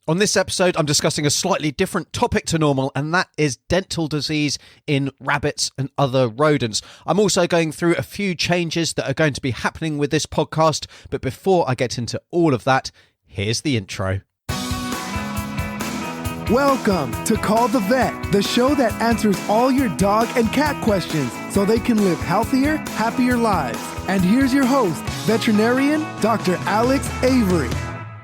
On this episode, I'm discussing a slightly different topic to normal, and that is dental disease in rabbits and other rodents. I'm also going through a few changes that are going to be happening with this podcast, but before I get into all of that, here's the intro. Welcome to Call the Vet, the show that answers all your dog and cat questions so they can live healthier, happier lives. And here's your host, veterinarian Dr. Alex Avery.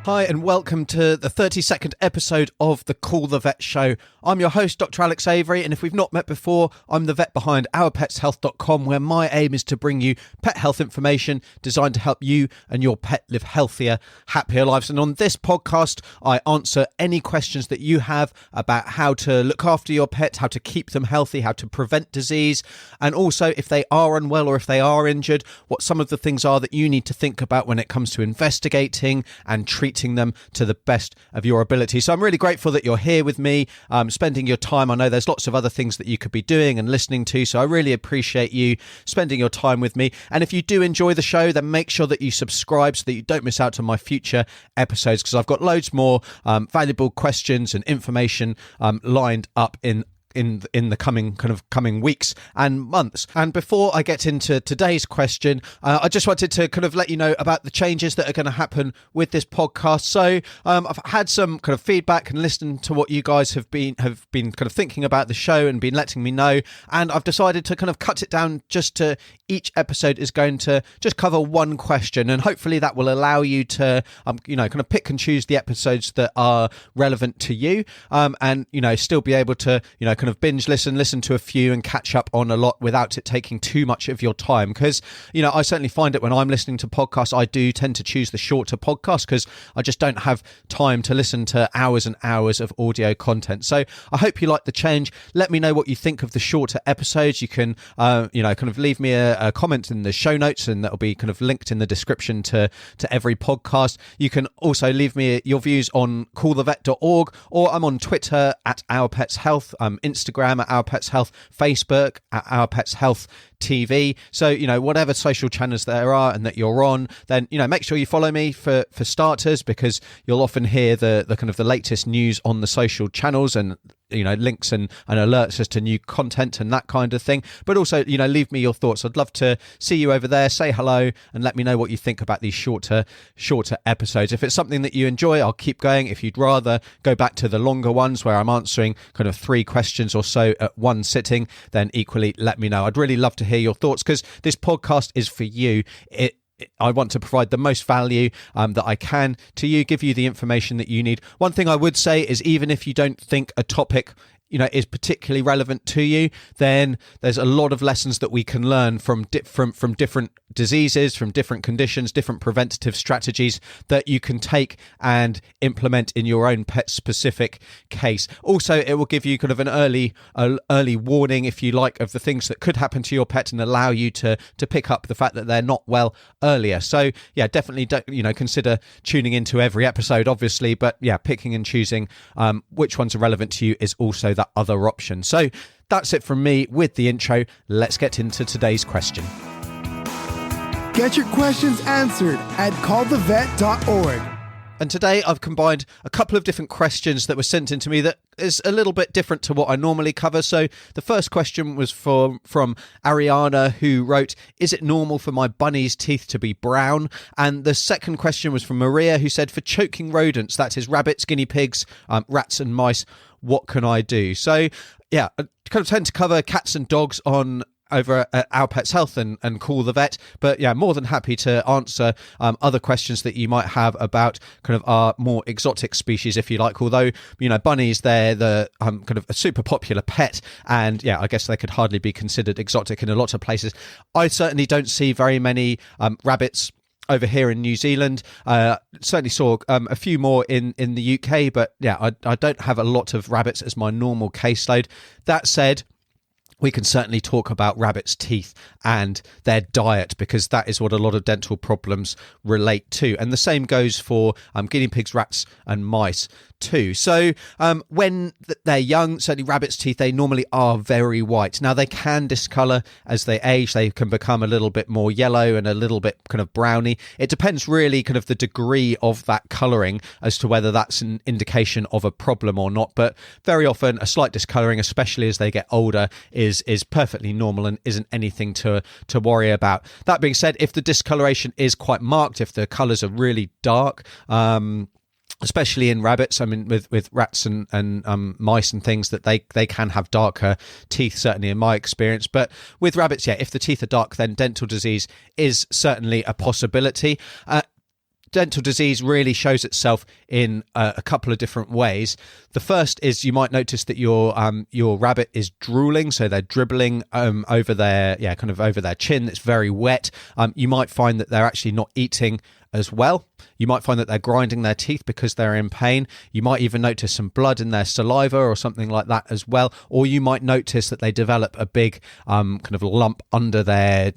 Hi and welcome to the 32nd episode of the Call the Vet show. I'm your host, Dr. Alex Avery, and if we've not met before, I'm the vet behind ourpetshealth.com, where my aim is to bring you pet health information designed to help you and your pet live healthier, happier lives. And on this podcast, I answer any questions that you have about how to look after your pet, how to keep them healthy, how to prevent disease, and also if they are unwell or if they are injured, what some of the things are that you need to think about when it comes to investigating and treating them to the best of your ability. So I'm really grateful that you're here with me, spending your time. I know there's lots of other things that you could be doing and listening to, so I really appreciate you spending your time with me. And if you do enjoy the show, then make sure that you subscribe so that you don't miss out on my future episodes, because I've got loads more valuable questions and information lined up in the coming weeks and months. And before I get into today's question, I just wanted to kind of let you know about the changes that are going to happen with this podcast. So I've had some kind of feedback and listened to what you guys have been kind of thinking about the show and been letting me know, and I've decided to kind of cut it down just to each episode is going to just cover one question, and hopefully that will allow you to kind of pick and choose the episodes that are relevant to you, and still be able to kind of binge listen to a few and catch up on a lot without it taking too much of your time. Because I certainly find it when I'm listening to podcasts, I do tend to choose the shorter podcasts because I just don't have time to listen to hours and hours of audio content. So I hope you like the change. Let me know what you think of the shorter episodes. You can kind of leave me a comment in the show notes, and that'll be kind of linked in the description to every podcast. You can also leave me your views on callthevet.org, or I'm on Twitter at ourpetshealth, Instagram at ourpetshealth, Facebook at ourpetshealth TV. So whatever social channels there are and that you're on, then make sure you follow me for starters, because you'll often hear the kind of the latest news on the social channels and links and alerts as to new content and that kind of thing. But also leave me your thoughts. I'd love to see you over there. Say hello and let me know what you think about these shorter episodes. If it's something that you enjoy, I'll keep going. If you'd rather go back to the longer ones where I'm answering kind of 3 questions or so at one sitting, then equally let me know. I'd really love to hear your thoughts, because this podcast is for you. I want to provide the most value that I can to you, give you the information that you need. One thing I would say is, even if you don't think a topic is particularly relevant to you, then there's a lot of lessons that we can learn from different diseases, from different conditions, different preventative strategies that you can take and implement in your own pet specific case. Also, it will give you kind of an early warning, if you like, of the things that could happen to your pet, and allow you to pick up the fact that they're not well earlier. So yeah, definitely don't consider tuning into every episode, obviously, but yeah, picking and choosing which ones are relevant to you is also that other option. So that's it from me with the intro. Let's get into today's question. Get your questions answered at callthevet.org. And today I've combined a couple of different questions that were sent in to me that is a little bit different to what I normally cover. So the first question was from Ariana, who wrote, "Is it normal for my bunny's teeth to be brown?" And the second question was from Maria, who said, "For choking rodents, that is rabbits, guinea pigs, rats and mice, what can I do?" So yeah, I kind of tend to cover cats and dogs on over at Our Pets Health and Call the Vet, but yeah, more than happy to answer other questions that you might have about kind of our more exotic species, if you like. Although bunnies, they're the kind of a super popular pet, and yeah, I guess they could hardly be considered exotic in a lot of places. I certainly don't see very many rabbits over here in New Zealand. Certainly saw a few more in the UK, but yeah, I don't have a lot of rabbits as my normal caseload. That said, we can certainly talk about rabbits' teeth and their diet, because that is what a lot of dental problems relate to. And the same goes for guinea pigs, rats and mice too. So when they're young, certainly rabbits' teeth, they normally are very white. Now, they can discolour as they age. They can become a little bit more yellow and a little bit kind of browny. It depends really kind of the degree of that colouring as to whether that's an indication of a problem or not. But very often a slight discolouring, especially as they get older, is perfectly normal and isn't anything to worry about. That being said, if the discoloration is quite marked, if the colours are really dark, especially in rabbits, I mean, with rats and mice and things, that they can have darker teeth, certainly in my experience. But with rabbits, if the teeth are dark, then dental disease is certainly a possibility. Dental disease really shows itself in a couple of different ways. The first is you might notice that your rabbit is drooling, so they're dribbling over their over their chin. It's very wet. You might find that they're actually not eating as well. You might find that they're grinding their teeth because they're in pain. You might even notice some blood in their saliva or something like that as well. Or you might notice that they develop a big kind of lump under their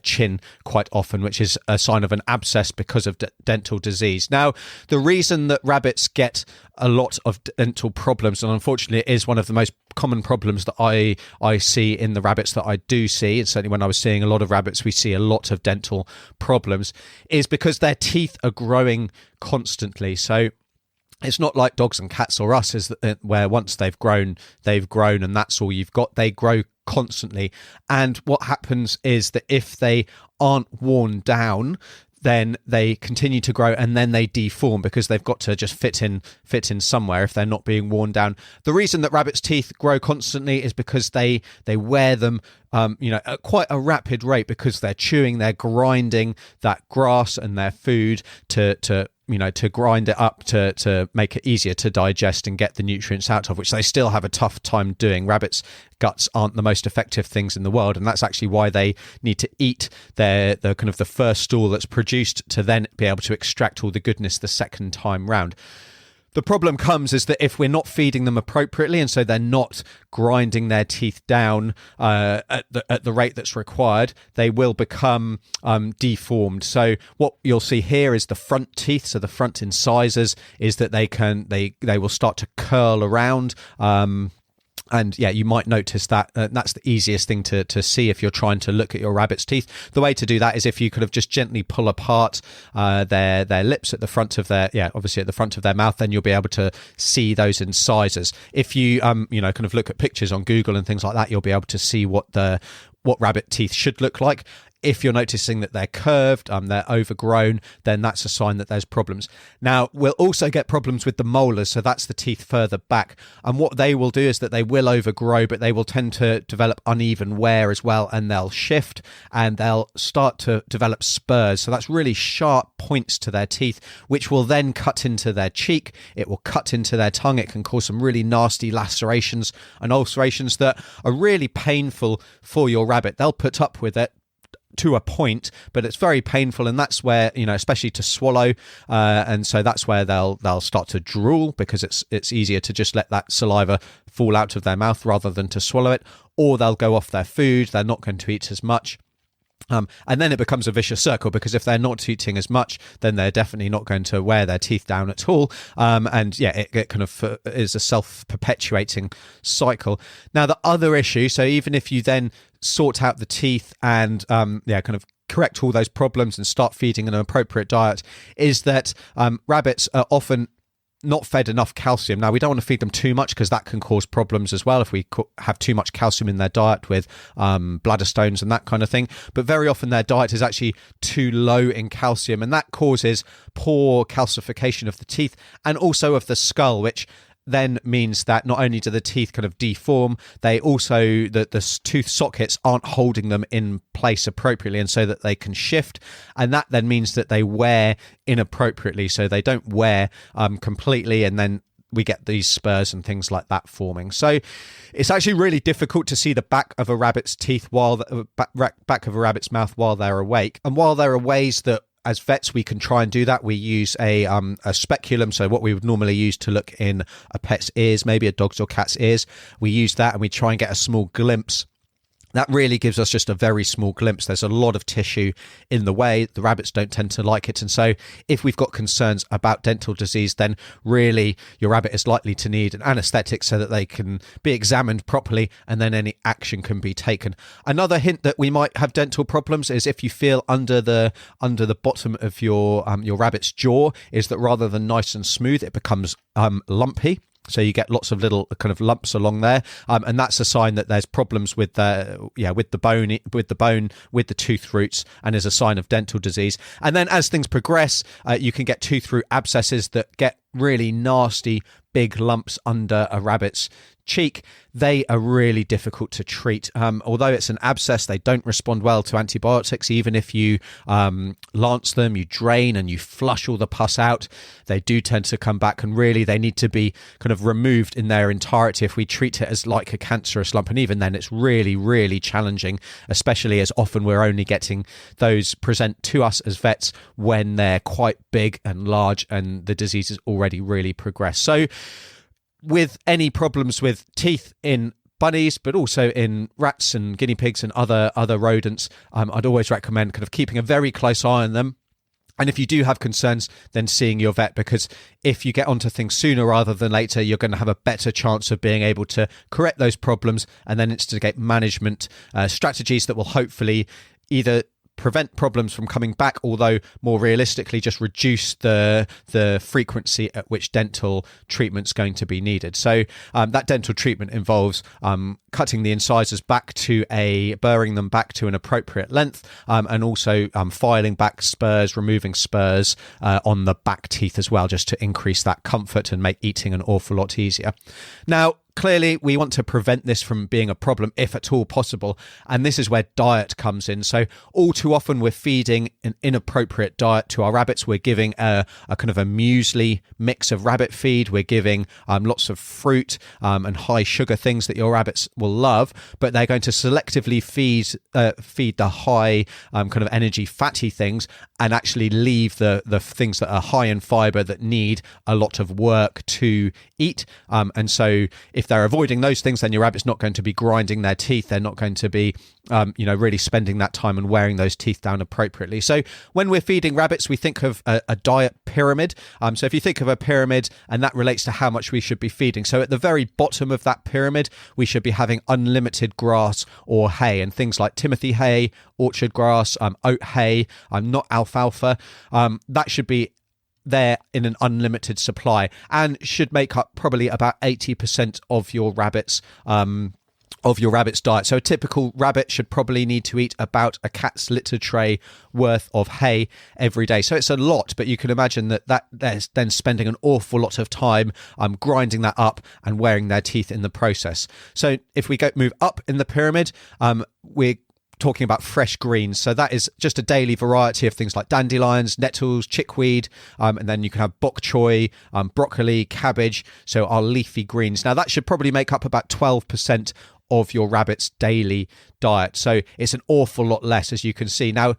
chin quite often, which is a sign of an abscess because of dental disease. Now, the reason that rabbits get a lot of dental problems, and unfortunately it is one of the most common problems that I see in the rabbits that I do see, and certainly when I was seeing a lot of rabbits, we see a lot of dental problems, is because their teeth are growing constantly. So it's not like dogs and cats or us, where once they've grown and that's all you've got. They grow constantly. And what happens is that if they aren't worn down, then they continue to grow and then they deform because they've got to just fit in somewhere if they're not being worn down. The reason that rabbits' teeth grow constantly is because they wear them at quite a rapid rate, because they're chewing, they're grinding that grass and their food to grind it up to make it easier to digest and get the nutrients out of, which they still have a tough time doing. Rabbits' guts aren't the most effective things in the world, and that's actually why they need to eat the kind of the first stool that's produced to then be able to extract all the goodness the second time round. The problem comes is that if we're not feeding them appropriately, and so they're not grinding their teeth down at the rate that's required, they will become deformed. So what you'll see here is the front teeth. So the front incisors is that they will start to curl around. And you might notice that that's the easiest thing to see if you're trying to look at your rabbit's teeth. The way to do that is if you could have just gently pull apart their lips at the front of obviously at the front of their mouth, then you'll be able to see those incisors. If you kind of look at pictures on Google and things like that, you'll be able to see what rabbit teeth should look like. If you're noticing that they're curved, they're overgrown, then that's a sign that there's problems. Now, we'll also get problems with the molars, so that's the teeth further back. And what they will do is that they will overgrow, but they will tend to develop uneven wear as well, and they'll shift and they'll start to develop spurs. So that's really sharp points to their teeth, which will then cut into their cheek. It will cut into their tongue. It can cause some really nasty lacerations and ulcerations that are really painful for your rabbit. They'll put up with it to a point, but it's very painful, and that's where, especially to swallow, and so that's where they'll start to drool, because it's easier to just let that saliva fall out of their mouth rather than to swallow it. Or they'll go off their food, they're not going to eat as much. And then it becomes a vicious circle, because if they're not eating as much, then they're definitely not going to wear their teeth down at all. It kind of is a self-perpetuating cycle. Now, the other issue, so even if you then sort out the teeth and kind of correct all those problems and start feeding an appropriate diet, is that rabbits are often not fed enough calcium. Now, we don't want to feed them too much, because that can cause problems as well if we have too much calcium in their diet with bladder stones and that kind of thing. But very often their diet is actually too low in calcium, and that causes poor calcification of the teeth and also of the skull, which then means that not only do the teeth kind of deform, they also, the tooth sockets aren't holding them in place appropriately, and so that they can shift, and that then means that they wear inappropriately, so they don't wear completely, and then we get these spurs and things like that forming. So it's actually really difficult to see the back of a rabbit's teeth back of a rabbit's mouth while they're awake. And while there are ways that as vets we can try and do that, we use a speculum, so what we would normally use to look in a pet's ears, maybe a dog's or cat's ears. We use that and we try and get a small glimpse that really gives us just a very small glimpse. There's a lot of tissue in the way. The rabbits don't tend to like it. And so if we've got concerns about dental disease, then really your rabbit is likely to need an anaesthetic so that they can be examined properly and then any action can be taken. Another hint that we might have dental problems is if you feel under the bottom of your rabbit's jaw, is that rather than nice and smooth, it becomes lumpy. So you get lots of little kind of lumps along there, and that's a sign that there's problems with the bone, with the tooth roots, and is a sign of dental disease. And then as things progress, you can get tooth root abscesses that get really nasty big lumps under a rabbit's cheek. They are really difficult to treat. Although it's an abscess, they don't respond well to antibiotics. Even if you lance them, you drain and you flush all the pus out, they do tend to come back, and really they need to be kind of removed in their entirety if we treat it as like a cancerous lump. And even then it's really, really challenging, especially as often we're only getting those present to us as vets when they're quite big and large and the disease is already really progressed. So with any problems with teeth in bunnies, but also in rats and guinea pigs and other rodents, I'd always recommend kind of keeping a very close eye on them. And if you do have concerns, then seeing your vet, because if you get onto things sooner rather than later, you're going to have a better chance of being able to correct those problems and then instigate management strategies that will hopefully either prevent problems from coming back, although more realistically just reduce the frequency at which dental treatment's going to be needed. So that dental treatment involves cutting the incisors burring them back to an appropriate length, and also filing back spurs, removing spurs on the back teeth as well, just to increase that comfort and make eating an awful lot easier. Now, clearly, we want to prevent this from being a problem if at all possible, and this is where diet comes in. So all too often we're feeding an inappropriate diet to our rabbits. We're giving a kind of a muesli mix of rabbit feed. We're giving lots of fruit and high sugar things that your rabbits will love, but they're going to selectively feed the high kind of energy fatty things and actually leave the things that are high in fiber that need a lot of work to eat. And so if they're avoiding those things, then your rabbit's not going to be grinding their teeth. They're not going to be, really spending that time and wearing those teeth down appropriately. So when we're feeding rabbits, we think of a diet pyramid. So if you think of a pyramid, and that relates to how much we should be feeding. So at the very bottom of that pyramid, we should be having unlimited grass or hay, and things like Timothy hay, orchard grass, oat hay, not alfalfa. That should be there in an unlimited supply and should make up probably about 80% of your rabbit's diet. So a typical rabbit should probably need to eat about a cat's litter tray worth of hay every day. So it's a lot, but you can imagine that they're then spending an awful lot of time grinding that up and wearing their teeth in the process. So if we move up in the pyramid, we're talking about fresh greens. So that is just a daily variety of things like dandelions, nettles, chickweed, and then you can have bok choy, broccoli, cabbage. So our leafy greens. Now that should probably make up about 12% of your rabbit's daily diet. So it's an awful lot less, as you can see. Now,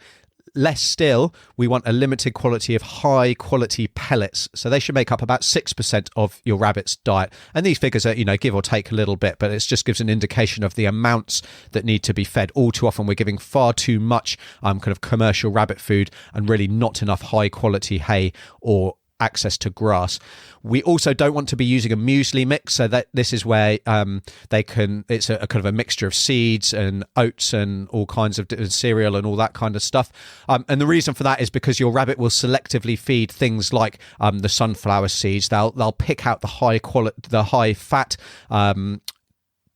less still, we want a limited quality of high quality pellets. So they should make up about 6% of your rabbit's diet. And these figures are, give or take a little bit, but it just gives an indication of the amounts that need to be fed. All too often we're giving far too much kind of commercial rabbit food and really not enough high quality hay or access to grass. We also don't want to be using a muesli mix, so that this is where it's a kind of a mixture of seeds and oats and all kinds of cereal and all that kind of stuff. And the reason for that is because your rabbit will selectively feed things like the sunflower seeds. They'll pick out the high fat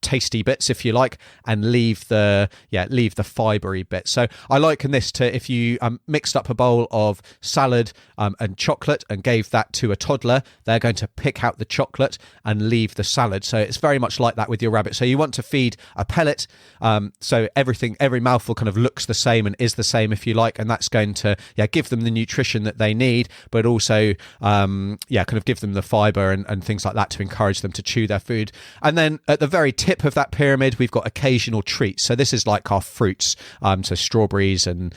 tasty bits, if you like, and leave the fibery bits. So I liken this to if you mixed up a bowl of salad and chocolate and gave that to a toddler, they're going to pick out the chocolate and leave the salad. So it's very much like that with your rabbit. So you want to feed a pellet, so every mouthful kind of looks the same and is the same, if you like, and that's going to give them the nutrition that they need, but also kind of give them the fiber and things like that to encourage them to chew their food. And then at the very tip tip of that pyramid, we've got occasional treats. So this is like our fruits, so strawberries and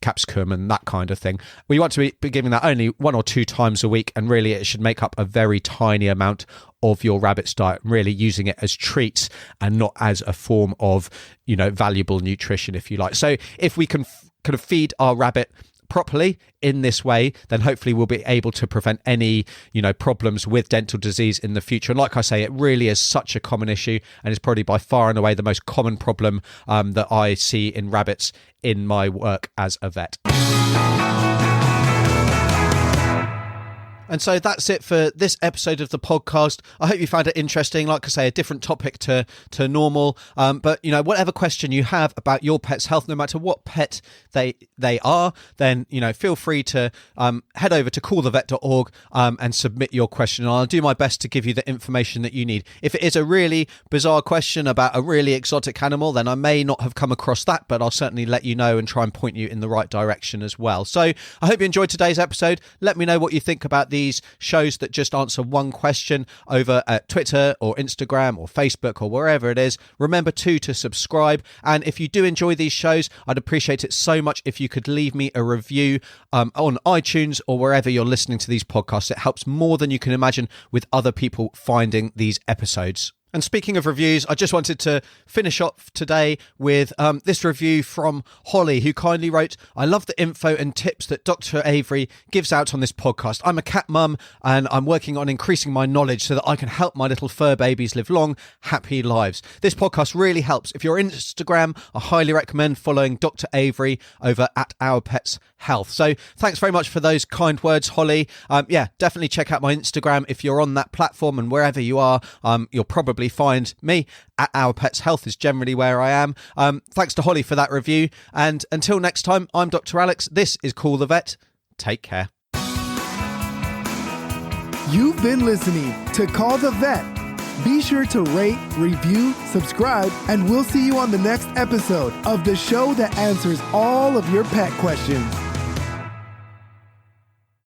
capsicum and that kind of thing. We want to be giving that only 1 or 2 times a week, and really it should make up a very tiny amount of your rabbit's diet, really using it as treats and not as a form of, valuable nutrition, if you like. So if we can kind of feed our rabbit properly in this way, then hopefully we'll be able to prevent any, problems with dental disease in the future. And like I say, it really is such a common issue, and it's probably by far and away the most common problem that I see in rabbits in my work as a vet. And so that's it for this episode of the podcast. I hope you found it interesting. Like I say, a different topic to normal. But, whatever question you have about your pet's health, no matter what pet they are, then, feel free to head over to callthevet.org and submit your question. And I'll do my best to give you the information that you need. If it is a really bizarre question about a really exotic animal, then I may not have come across that, but I'll certainly let you know and try and point you in the right direction as well. So I hope you enjoyed today's episode. Let me know what you think about these shows that just answer one question over at Twitter or Instagram or Facebook or wherever it is. Remember to subscribe, and if you do enjoy these shows, I'd appreciate it so much if you could leave me a review on iTunes or wherever you're listening to these podcasts. It helps more than you can imagine with other people finding these episodes. And speaking of reviews, I just wanted to finish off today with this review from Holly, who kindly wrote, "I love the info and tips that Dr. Avery gives out on this podcast. I'm a cat mum and I'm working on increasing my knowledge so that I can help my little fur babies live long, happy lives. This podcast really helps. If you're on Instagram, I highly recommend following Dr. Avery over at Our Pets Health." So thanks very much for those kind words, Holly. Definitely check out my Instagram if you're on that platform, and wherever you are, you'll probably find me at Our Pets Health is generally where I am. Thanks to Holly for that review. And until next time, I'm Dr. Alex. This is Call the Vet. Take care. You've been listening to Call the Vet. Be sure to rate, review, subscribe, and we'll see you on the next episode of the show that answers all of your pet questions.